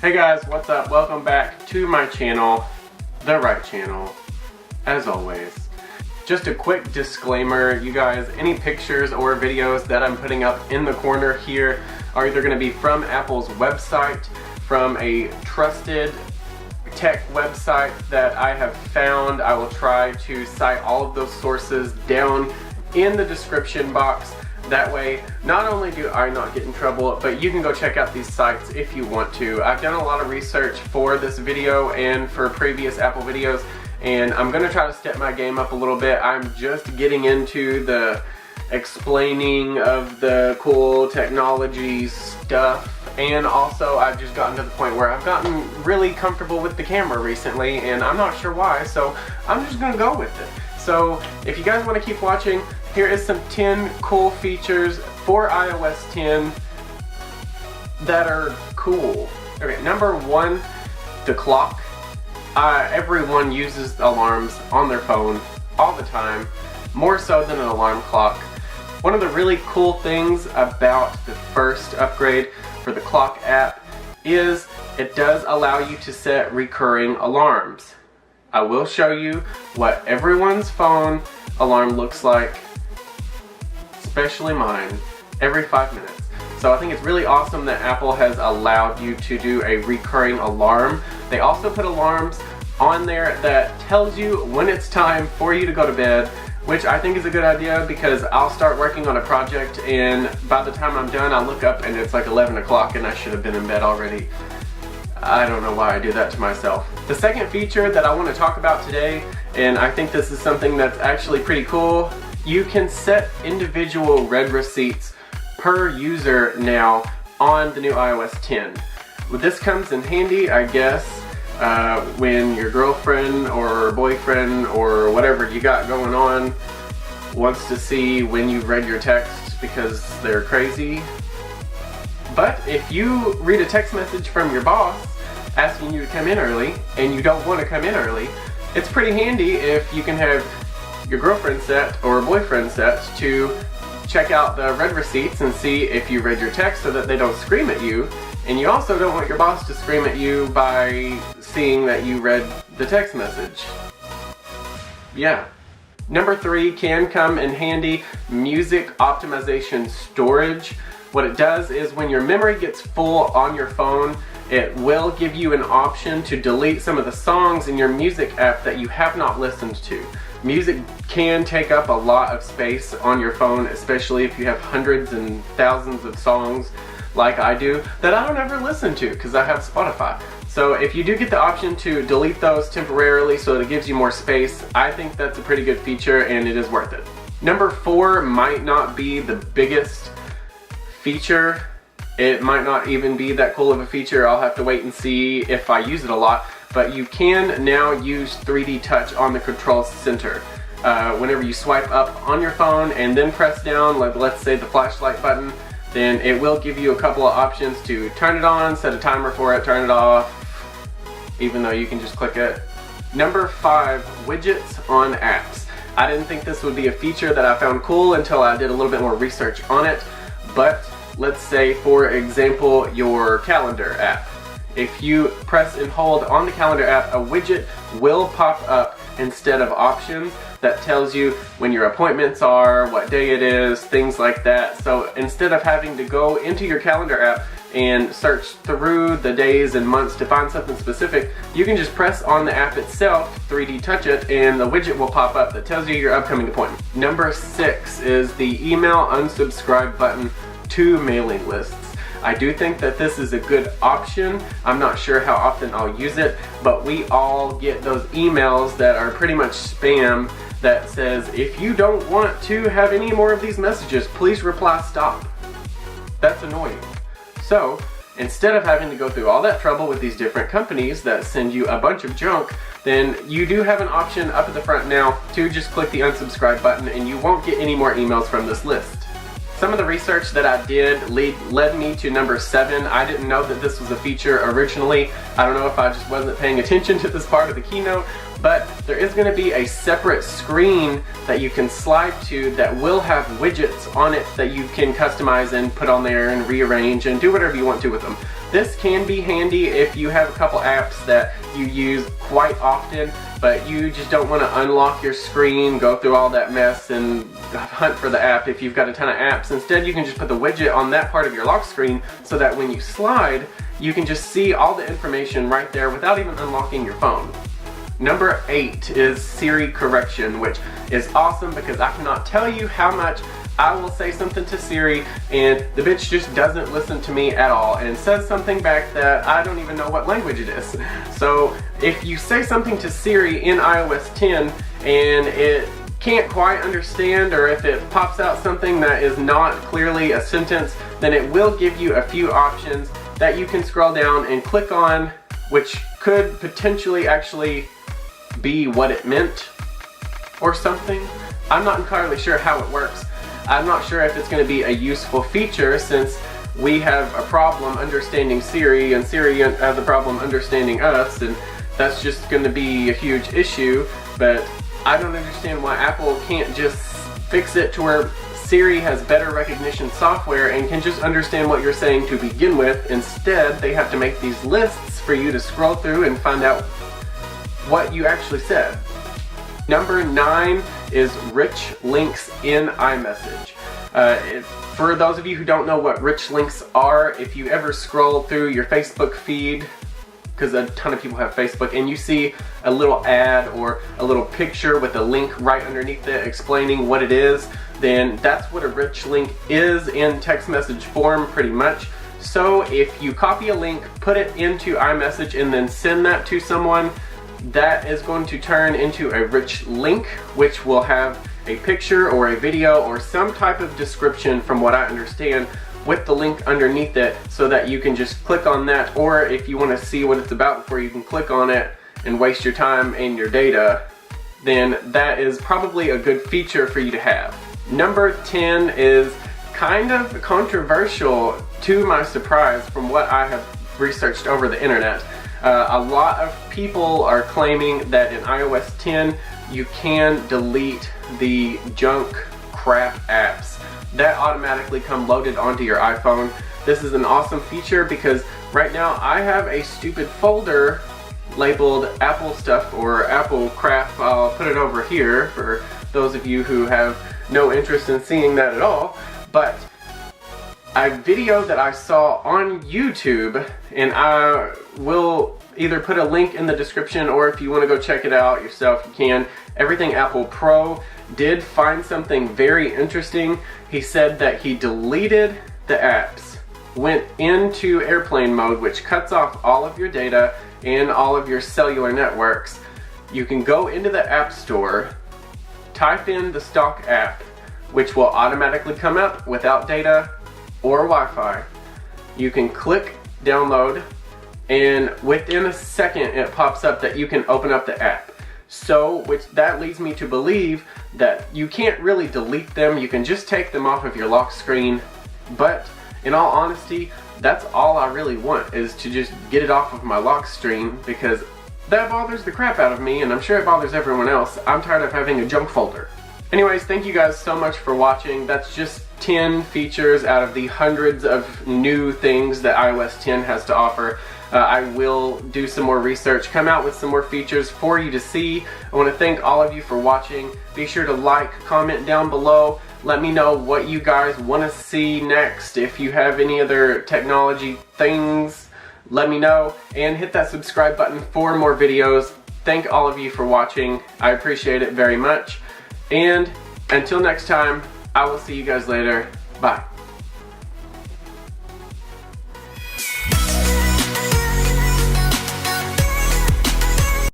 Hey guys, what's up? Welcome back to my channel, the right channel, as always. Just a quick disclaimer, you guys, any pictures or videos that I'm putting up in the corner here are either going to be from Apple's website, from a trusted tech website that I have found. I will try to cite all of those sources down in the description box. That way, not only do I not get in trouble, but you can go check out these sites if you want to. I've done a lot of research for this video and for previous Apple videos, and I'm going to try to step my game up a little bit. I'm just getting into the explaining of the cool technology stuff, and also I've just gotten to the point where I've gotten really comfortable with the camera recently, and I'm not sure why, so I'm just going to go with it. So if you guys want to keep watching, here is some 10 cool features for iOS 10 that are cool. Okay, number one, the clock. Everyone uses alarms on their phone all the time, more so than an alarm clock. One of the really cool things about the first upgrade for the clock app is it does allow you to set recurring alarms. I will show you what everyone's phone alarm looks like, especially mine, every 5 minutes. So I think it's really awesome that Apple has allowed you to do a recurring alarm. They also put alarms on there that tells you when it's time for you to go to bed, which I think is a good idea because I'll start working on a project and by the time I'm done, I'll look up and it's like 11 o'clock and I should have been in bed already. I don't know why I do that to myself. The second feature that I want to talk about today, and I think this is something that's actually pretty cool, you can set individual read receipts per user now on the new iOS 10. Well, this comes in handy, I guess, when your girlfriend or boyfriend or whatever you got going on wants to see when you've read your text because they're crazy. But if you read a text message from your boss asking you to come in early and you don't want to come in early, it's pretty handy if you can have your girlfriend set or boyfriend set to check out the read receipts and see if you read your text so that they don't scream at you. And you also don't want your boss to scream at you by seeing that you read the text message. Yeah. Number 3 can come in handy, music optimization storage. What it does is when your memory gets full on your phone, it will give you an option to delete some of the songs in your music app that you have not listened to. Music can take up a lot of space on your phone, especially if you have hundreds and thousands of songs like I do that I don't ever listen to because I have Spotify. So if you do get the option to delete those temporarily so that it gives you more space, I think that's a pretty good feature and it is worth it. Number 4 might not be the biggest feature. It might not even be that cool of a feature. I'll have to wait and see if I use it a lot. But you can now use 3D touch on the control center. Whenever you swipe up on your phone and then press down, like let's say the flashlight button, then it will give you a couple of options to turn it on, set a timer for it, turn it off, even though you can just click it. Number 5, widgets on apps. I didn't think this would be a feature that I found cool until I did a little bit more research on it, but let's say, for example, your calendar app. If you press and hold on the calendar app, a widget will pop up instead of options that tells you when your appointments are, what day it is, things like that. So instead of having to go into your calendar app and search through the days and months to find something specific, you can just press on the app itself, 3D touch it, and the widget will pop up that tells you your upcoming appointment. Number 6 is the email unsubscribe button to mailing lists. I do think that this is a good option. I'm not sure how often I'll use it, but we all get those emails that are pretty much spam that says, if you don't want to have any more of these messages, please reply stop. That's annoying. So instead of having to go through all that trouble with these different companies that send you a bunch of junk, then you do have an option up at the front now to just click the unsubscribe button and you won't get any more emails from this list. Some of the research that I did led me to number 7. I didn't know that this was a feature originally. I don't know if I just wasn't paying attention to this part of the keynote, but there is going to be a separate screen that you can slide to that will have widgets on it that you can customize and put on there and rearrange and do whatever you want to with them. this can be handy if you have a couple apps that you use quite often, but you just don't want to unlock your screen, go through all that mess and hunt for the app if you've got a ton of apps. Instead, you can just put the widget on that part of your lock screen so that when you slide, you can just see all the information right there without even unlocking your phone. Number 8 is Siri Correction, which is awesome because I cannot tell you how much I will say something to Siri and the bitch just doesn't listen to me at all and says something back that I don't even know what language it is. So if you say something to Siri in iOS 10 and it can't quite understand, or if it pops out something that is not clearly a sentence, then it will give you a few options that you can scroll down and click on, which could potentially actually be what it meant or something. I'm not entirely sure how it works. I'm not sure if it's going to be a useful feature since we have a problem understanding Siri and Siri has a problem understanding us, and that's just going to be a huge issue. But I don't understand why Apple can't just fix it to where Siri has better recognition software and can just understand what you're saying to begin with. Instead, they have to make these lists for you to scroll through and find out what you actually said. Number 9 is rich links in iMessage. For those of you who don't know what rich links are, if you ever scroll through your Facebook feed, because a ton of people have Facebook, and you see a little ad or a little picture with a link right underneath it explaining what it is, then that's what a rich link is in text message form pretty much. So if you copy a link, put it into iMessage, and then send that to someone, that is going to turn into a rich link, which will have a picture or a video or some type of description, from what I understand, with the link underneath it, so that you can just click on that, or if you want to see what it's about before you can click on it and waste your time and your data, then that is probably a good feature for you to have. Number 10 is kind of controversial to my surprise from what I have researched over the internet. A lot of people are claiming that in iOS 10 you can delete the junk crap apps that automatically come loaded onto your iPhone. This is an awesome feature because right now I have a stupid folder labeled Apple stuff or Apple crap. I'll put it over here for those of you who have no interest in seeing that at all. But a video that I saw on YouTube, and I will either put a link in the description, or if you want to go check it out yourself, you can. Everything Apple Pro did find something very interesting. He said that he deleted the apps, went into airplane mode, which cuts off all of your data and all of your cellular networks. You can go into the App Store, type in the stock app, which will automatically come up without data or Wi-Fi. You can click download, and within a second it pops up that you can open up the app. So, that leads me to believe that you can't really delete them, you can just take them off of your lock screen. But in all honesty, that's all I really want, is to just get it off of my lock screen, because that bothers the crap out of me, and I'm sure it bothers everyone else. I'm tired of having a junk folder. Anyways, thank you guys so much for watching. That's just 10 features out of the hundreds of new things that iOS 10 has to offer. I will do some more research, come out with some more features for you to see. I want to thank all of you for watching. Be sure to like, comment down below. Let me know what you guys want to see next. If you have any other technology things, let me know. And hit that subscribe button for more videos. Thank all of you for watching. I appreciate it very much. And until next time, I will see you guys later. Bye.